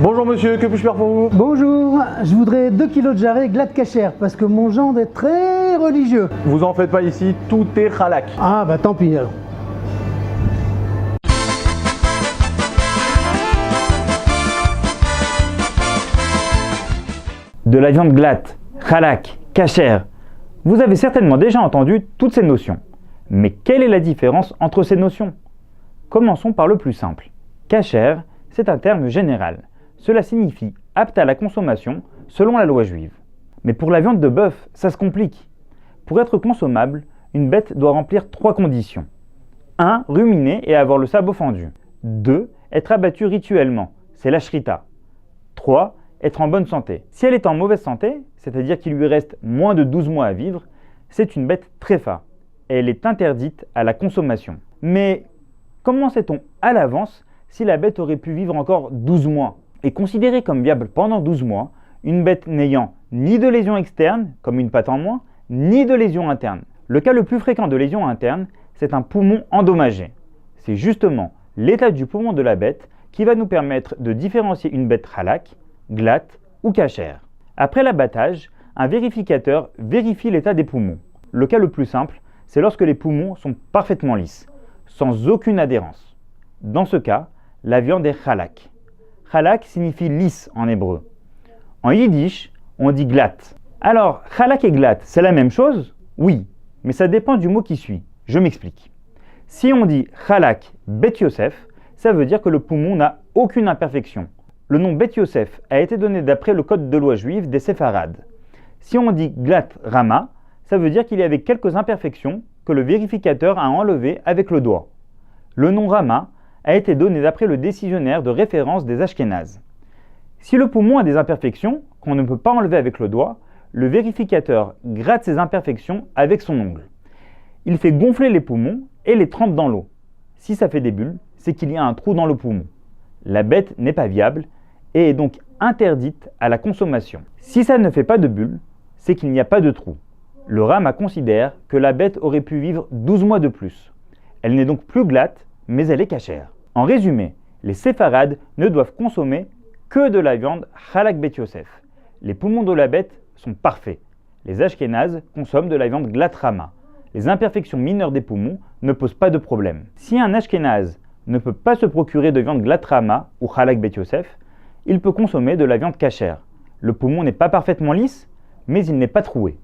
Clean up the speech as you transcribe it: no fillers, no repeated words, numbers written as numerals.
Bonjour monsieur, que puis-je faire pour vous? Bonjour, je voudrais 2 kilos de jarret glatte cachère parce que mon gendre est très religieux. Vous en faites pas ici, tout est halak. Ah bah tant pis alors. De la viande glatte, halak, cachère. Vous avez certainement déjà entendu toutes ces notions. Mais quelle est la différence entre ces notions? Commençons par le plus simple. Cachère, c'est un terme général. Cela signifie apte à la consommation selon la loi juive. Mais pour la viande de bœuf, ça se complique. Pour être consommable, une bête doit remplir 3 conditions. 1. Ruminer et avoir le sabot fendu. 2. Être abattue rituellement, c'est la shrita. 3. Être en bonne santé. Si elle est en mauvaise santé, c'est-à-dire qu'il lui reste moins de 12 mois à vivre, c'est une bête tréfa. Elle est interdite à la consommation. Mais comment sait-on à l'avance si la bête aurait pu vivre encore 12 mois? Est considérée comme viable pendant 12 mois, une bête n'ayant ni de lésions externes, comme une patte en moins, ni de lésions internes. Le cas le plus fréquent de lésions internes, c'est un poumon endommagé. C'est justement l'état du poumon de la bête qui va nous permettre de différencier une bête halak, glatte ou cachère. Après l'abattage, un vérificateur vérifie l'état des poumons. Le cas le plus simple, c'est lorsque les poumons sont parfaitement lisses, sans aucune adhérence. Dans ce cas, la viande est halak. Halak signifie lisse en hébreu. En yiddish, on dit glatte. Alors, halak et glatte, c'est la même chose? Oui, mais ça dépend du mot qui suit. Je m'explique. Si on dit halak Bet Yosef, ça veut dire que le poumon n'a aucune imperfection. Le nom Bet Yosef a été donné d'après le code de loi juive des séfarades. Si on dit glatte Rama, ça veut dire qu'il y avait quelques imperfections que le vérificateur a enlevées avec le doigt. Le nom Rama a été donné d'après le décisionnaire de référence des Ashkénazes. Si le poumon a des imperfections qu'on ne peut pas enlever avec le doigt, le vérificateur gratte ces imperfections avec son ongle. Il fait gonfler les poumons et les trempe dans l'eau. Si ça fait des bulles, c'est qu'il y a un trou dans le poumon. La bête n'est pas viable et est donc interdite à la consommation. Si ça ne fait pas de bulles, c'est qu'il n'y a pas de trou. Le Rama considère que la bête aurait pu vivre 12 mois de plus. Elle n'est donc plus glatte, mais elle est cachère. En résumé, les séfarades ne doivent consommer que de la viande halak Bet Yosef. Les poumons de la bête sont parfaits. Les Ashkénazes consomment de la viande glatte Rama. Les imperfections mineures des poumons ne posent pas de problème. Si un Ashkénaze ne peut pas se procurer de viande glatte Rama ou halak Bet Yosef, il peut consommer de la viande cachère. Le poumon n'est pas parfaitement lisse, mais il n'est pas troué.